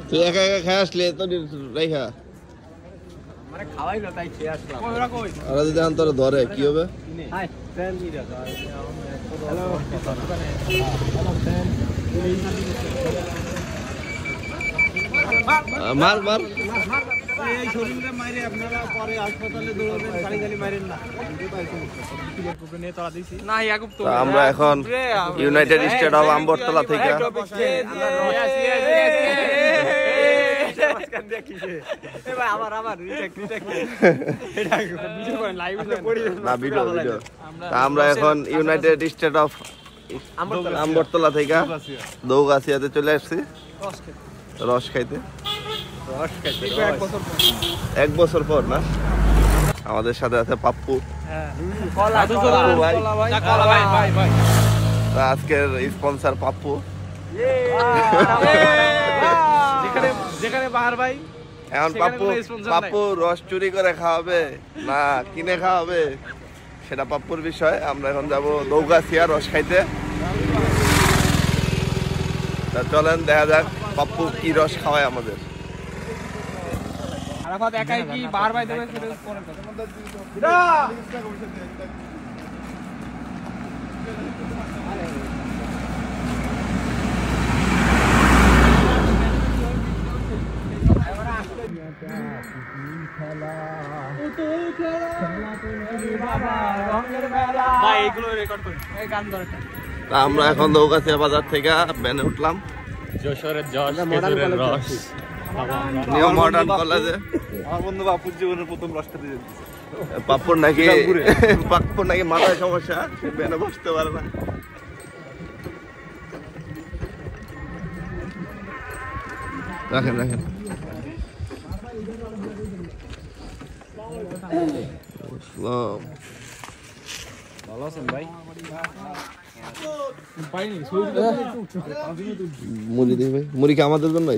তুই একা একা খেয়ে আসলে তো রেখা মানে খাওয়াই না তাই খেয়ে আসলাম। ওরা যদি তোরা ধরে কি হবে? মার মার এই শরীরটা মাইরে আপনারা পরে হাসপাতালে দৌড়াবেন, গালি গালি মারেন না। আমরা এখন ইউনাইটেড স্টেট অফ আমবরতলা থেকে আমরা এখন ইউনাইটেড স্টেট অফ আমবরতলা থেকে দৌগাছিয়াতে চলে আসছি রস খাইতে। এক বছর পর না? আমাদের সাথে আছে পাপ্পু। আজকের স্পন্সর পাপ্পু। এখন পাপ্পু রস চুরি করে খাওয়াবে না কিনে খাওয়াবে সেটা পাপ্পুর বিষয়। আমরা এখন যাবো দৌগাছিয়া রস খাইতে। চলেন দেখা যাক পাপ্পু কি রস খাওয়ায় আমাদের। একাই কি বার বাই দেবে আমরা এখন দৌগাছিয়া বাজার থেকে ব্যানে উঠলাম। যশোরের রস নিউ মডার্ন কলেজে আমার বন্ধু বাপুর জীবনের প্রথম রসটা দিয়ে পাপ্পুর নাকি মাথায় সমস্যা, ব্যানে বসতে পারে না। রাখেন রাখেন। ভালো আছেন ভাই? মুড়ি দিই ভাই। মুড়ি কি আমাদের জন্য?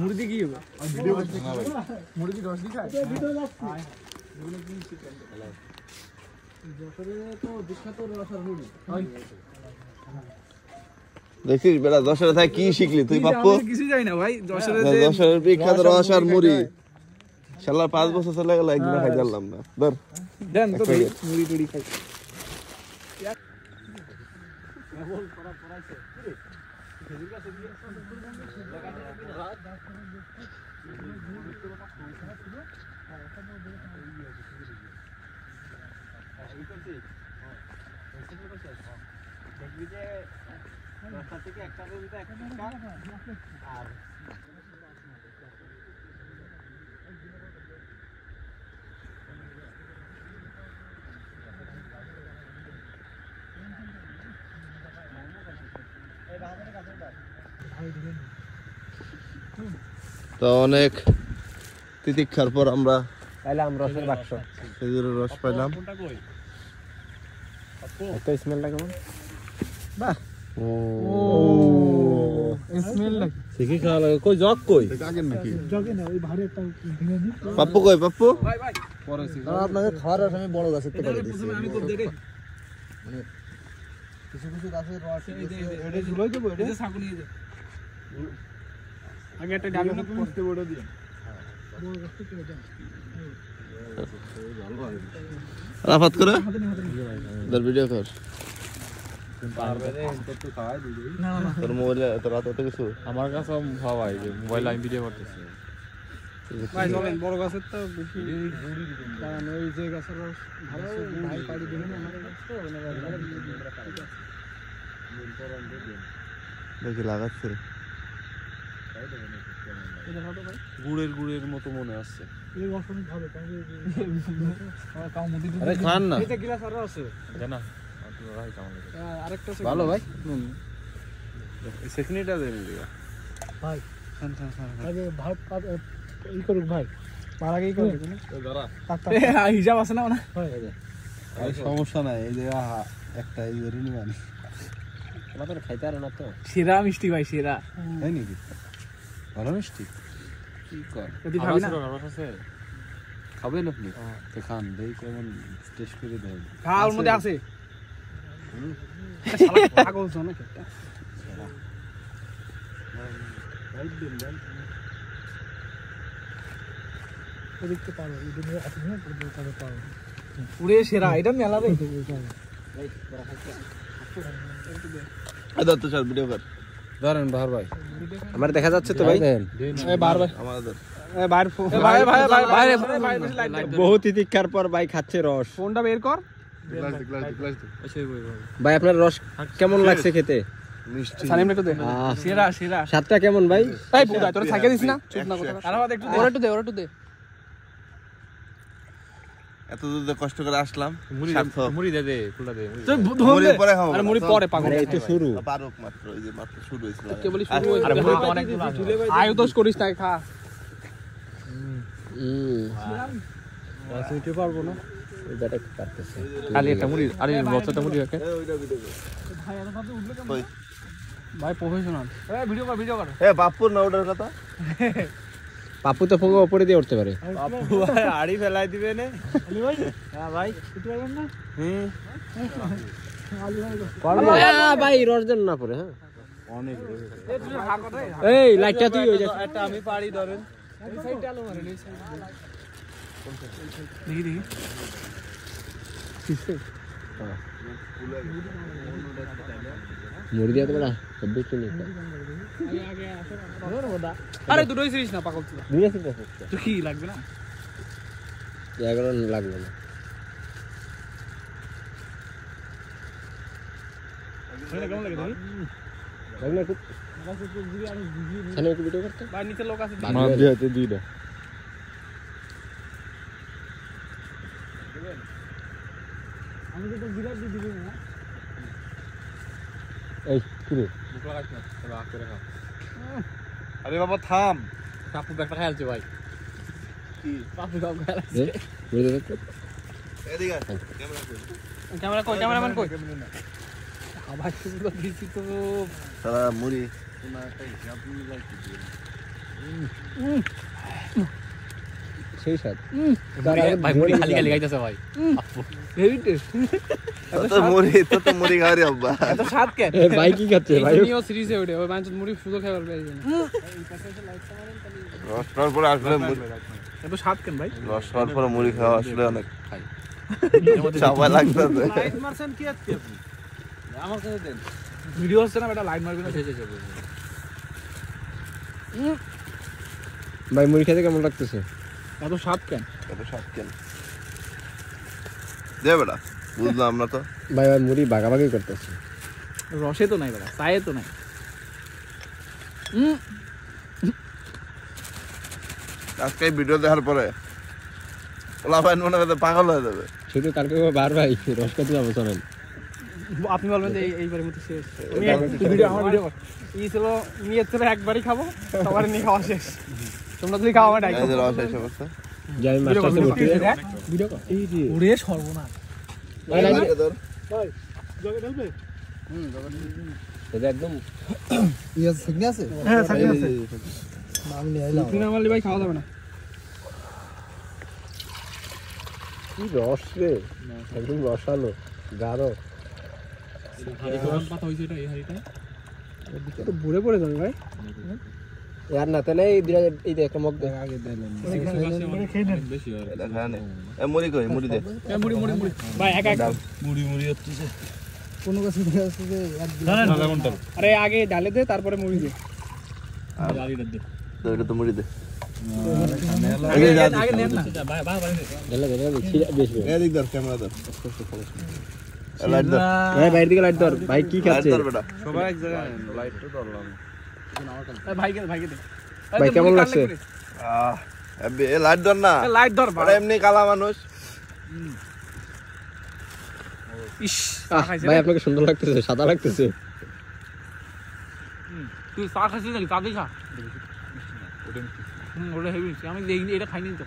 মুড়ি কি হবে? মুড়ি কি রস দিয়ে খায়? দেখছিস বেটা যশোরে থাকে কি শিখলি তুই পাপ্পু? কিছু জানি না ভাই। যশোরের বিখ্যাত রস আর মুড়ি শালা 5 বছর চলে গেল একদিন খাই জানলাম না। ধর দেন তো মুড়ি টুড়ি খাই। তো অনেক তিতিক্ষার পর আমরা পাইলাম রসের বাক্স। খেজুরের রস পাইলাম। একটা স্মেলটা কেমন? বাহ, ও স্মেল নাকি? ঠিকই খাওয়া লাগে। কই জগ কই? জগে নাকি? জগে না, ওই ভারে একটা ভেঙে দি। পাপ্পু কই? পাপ্পু ভাই ভাই পরে আপনাকে খাওয়ার রস আমি বড় গাছের থেকে পেড়ে দিচ্ছি। আমি খুব দেখে মানে কিছু কিছু গাছের রস এটা ঝুলাই দেবো। এটা সাগু নিয়ে যা। আগে একটা ডালে না করতে বড় দিয়ে। বড় গাছটা কেটে দাও। রাফাত করে দর ভিডিও কর। তোর মোবাইলে তোর হাতে তো কিছু আমার কাছে ভাই মোবাইল আমি ভিডিও করতেছি ভাই। চলেন বড় গাছের তো বেশি কারণ ওই যে গাছের রস ভালো ভাই পাড়ি দিবেন আমার কাছে দেখি লাগাচ্ছে গুড়ের মতো মনে আসছে। এই রস অনেক ভালো কারণ আরে খান না। এটা গ্লাস আর আছে জানা আরেকটা ভালো ভাই। সেকনিটা দেন দিবা ভাই। আগে ভাই ই করুক ভাই, মার আগেই করুক হিসাব আছে না? সমস্যা নাই। এই যে একটা এই রিনি মানে আমাদের খাইতে আর না তো। সেরা মিষ্টি ভাই, সেরা। তাই নাকি? ভালো মিষ্টি। কি কর যদি খাবি না খাবেন আপনি? তো খান, দেখি কেমন টেস্ট করে দেন। খাওয়ার মধ্যে আছে পাগল জনক একটা দেখতে পারো পুরে সেরা এটা মেলা রে তো স্যার ভিডিও কর ধরেন বাহার ভাই আমার দেখা যাচ্ছে তো ভাই বাহার ভাই আমাদের বহু তিতিক্ষার পর ভাই খাচ্ছে রস। ফোনটা বের কর ভাই আপনার রস কেমন লাগছে খেতে? মিষ্টি সানিম একটু দে সেরা সেরা স্বাদটা কেমন ভাই? এই বুদা তোরা থাকে দিস না চুপ না কথা আর আমাদের একটু দে ওরা একটু দে এত দূর কষ্ট করে আসলাম মুড়ি দে ফুলটা দে। মুড়ি পরে খাবো আরে মুড়ি পরে পাগল এই তো শুরু। পারুক মাত্র এই যে মাত্র শুরু হইছিল কে বলি শুরু আরে মুড়ি তো অনেক আয়ুষ করিস না খা রাসুইতে পারবো না ওই ব্যাটা কাটতেছে খালি একটা মুড়ি আরে বক্সটা মুড়ি রাখে কই ভাই প্রফেশনাল এই ভিডিও কর এ বাপুর না ওটার কথা পাপু তো ফোঙ্গা উপরে দিয়ে উঠতে পারে। বাপু ভাই আড়ি ফেলাই দিবে নে আলি ভাই হ্যাঁ ভাই উঠতে পারবেন না পারবো ভাই রস দেন না পরে। হ্যাঁ অনেক এই তুই হাঁ কথা এই লাইটটা তুই ওই যা একটা আমি পাড়ি ধরেন এই সাইডে আলো মারেন এই সাইডে দেখি মুড়ি দিয়ে তো বড় সব কিছু নেই আরে দুটোই সিরিজ না পাগল তুই দুই আছে তো কি লাগবে না 11 লাগবে না কেমন লাগে দেখি লাগলে খুব সামনে একটু ভিডিও করতে ভাই নিচে লোক আছে মাপ দিয়ে হাতে দুইটা আমি তো জিরাপ দিয়ে দিবি না এই কি রে মুখ লাগাইছ না তবে আগ করে খা আরে বাবা থাম পাপু একটা খেলছে ভাই কি পাপু দাও খেলছে মুড়ি দে তো এদিকে ক্যামেরাম্যান কই আবার শুধু দিছি তো সারা মুড়ি সেই স্বাদ ভাই মুড়ি খালি খালি খাইতেছে ভাই হেভি টেস্ট তো মুড়ি খাওয়ারি আব্বা এত স্বাদ কে এ ভাই কি খাচ্ছে ভাই? নিও সিরিজে ওঠে ওই মানুষ মুড়ি শুধু খাবার পাই না রসটার পরে আসলে এত স্বাদ কেন ভাই রসটার পরে মুড়ি খাওয়া আসলে অনেক খাই চাপা লাগতেছে লাইট মারছেন কি আজকে আপনি আমার কাছে দেন ভিডিও হচ্ছে না বেটা লাইট মারবি না ভাই মুড়ি খেতে কেমন লাগতেছে? এত স্বাদ কেন এত স্বাদ কেন দে বেটা বুঝলাম না তো ভাই ভাই মুড়ি ভাগাভাগি করতেছে। রসে তো নাই বেটা চায়ে তো নাই আজকে ভিডিও দেখার পরে ওলা ভাই মনে করতে পাগল হয়ে যাবে শুধু কালকে বার ভাই রস খেতে যাবো চলেন। আপনি বলবেন যে এইবারের মতো শেষ ভিডিও আমার ভিডিও ই ছিল নিয়ে ছিল একবারই খাবো সবার নিয়ে খাওয়া শেষ তোমরা যদি খাওয়া আমার এই যে রস এসে বসে যাই মাস্টারতে ভর্তি হয়ে ভিডিও এই যে ওরে সর্বনাশ ভাই লাগে ধর ভাই জগে ঢালবে এটা একদম ইয়া সিগনি আছে হ্যাঁ সিগনি আছে আমি নিয়ে আইলাম তুমি আমালি ভাই খাওয়া যাবে না কি রস রে একদম রসালো গাঢ় পাতা হইছে এটা এই হাড়িটা এদিকে তো ভরে পড়ে যাবে ভাই यार না তাহলে এই দেখ মগ দেখ আগে দিলেন বেশি হয় এটা খানে এ মুড়ি কই মুড়ি দে এ মুড়ি ভাই এক মুড়ি হচ্ছে কোন কাছে আছে যে আরে আগে ডালে দে তারপরে মুড়ি দে ডালিটা দে তো এটা তো মুড়ি দে আগে নেন না ভাই ভাই ঢেলে বেশি এদিক ধর ক্যামেরা ধর লাইট ধর ভাই বাইরে দিকে লাইট ধর ভাই কি লাইট খাচ্ছে ধর বেটা সবাই এক জায়গায় লাইট তো ধরলাম ভাইকে দে ভাই কেমন লাগছে? এ লাইট ধর না লাইট ধর আরে এমনি কালা মানুষ ইস ভাই আপনাকে সুন্দর লাগতেছে সাদা লাগতেছে তুই চা খাচ্ছিস নাকি তাদের খা ওটা হেভি আমি দেখিনি এটা খাইনি তো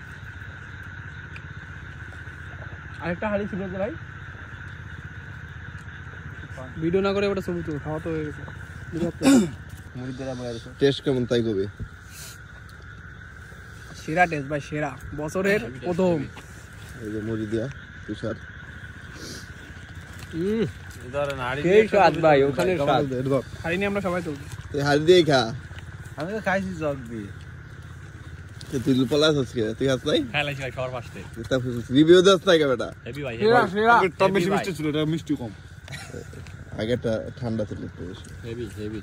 আরেকটা হাড়ি ছিল তো ভাই ভিডিও না করে ওটা ছবি তো খাওয়া তো হয়ে গেছে মুড়ি দেরা বয়ার টেস্ট কেমন তাই কবি সেরা টেস্ট ভাই সেরা বছরের প্রথম এই যে মুড়ি দিয়া তুষার সেই স্বাদ ভাই, ওখানে স্বাদ। হাড়ি নিয়ে আমরা সবাই তুলবো। তুই হাড়ি দিয়ে খা। আমি তো খাইছি জগ দিয়ে। তুই পলাস আজকে তুই হাত নাই খাইলাইছি ভাই খাওয়ার পাশে। রিভিউ দাস নাই কে বেটা হেভি ভাই সেরা সেরা টক বেশি মিষ্টি ছিল, এটা মিষ্টি কম। আগেটা ঠান্ডা ছিল একটু বেশি হেভি হেভি।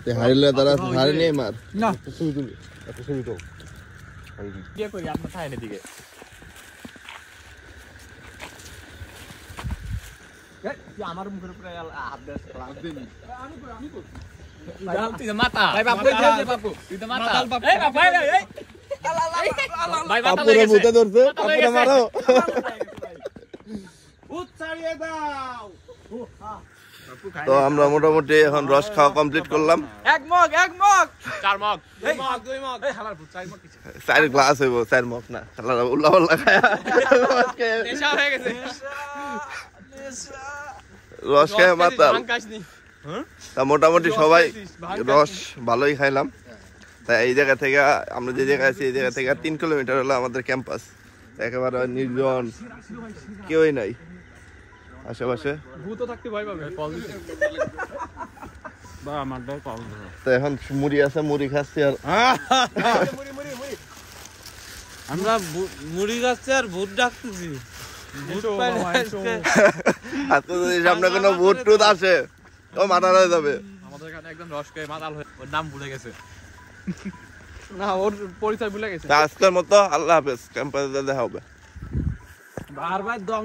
তুই হারিলে তারা হারি নিয়ে মার না ছবি তুলি, একটা ছবি তো। কি করি আপনার থাইনে দিকে। আমার মুখের উপরে হাত দেস তুই তো মাথা। ভাই বাপু বাপু তুই তো মাথা। বাপু। এই বাপ ভাই এই। ভাই মাথা পাপুরে লেগেছে। মুতে ধরছে পাপুরে মারো ভূত ছাড়িয়ে দাও। তো আমরা মোটামুটি এখন রস খাওয়া কমপ্লিট করলাম এক মগ 4 মগ। এই মগ 2 মগ এই হালার ভূত 4 মগ কিছু 4 গ্লাস হইব 4 মগ না শালা উল্লা পাল্লা খায়া নেশা হয়ে গেছে রস খায় মাতাল ভাঙকাস নি তা মোটামুটি সবাই রস ভালোই খাইলাম তাই এই জায়গা থেকে আমরা যে জায়গায় আছি এই জায়গা থেকে 3 কিলোমিটার হলো আমাদের ক্যাম্পাস একেবারে নির্জন কেউই নাই আশেপাশে ভূতও থাকতে ভয় পাবে কল দিতে বা আমারটাও কম ধরো। তো এখন মুড়ি আছে মুড়ি খাচ্ছি আর আমরা মুড়ি খাচ্ছি আর ভূত ডাকতেছি। ভূত পাইলে আজকে আজকে যদি সামনে কোনো ভূত টুত আসে ও মাথা হয়ে যাবে আমাদের এখানে একদম রস খেয়ে মাতাল হয়ে ওর নাম ভুলে গেছে। না ওর পরিচয় ভুলে গেছে তা আজকের মতো আল্লাহ হাফেজ ক্যাম্পাসে দেখা হবে বারবার দং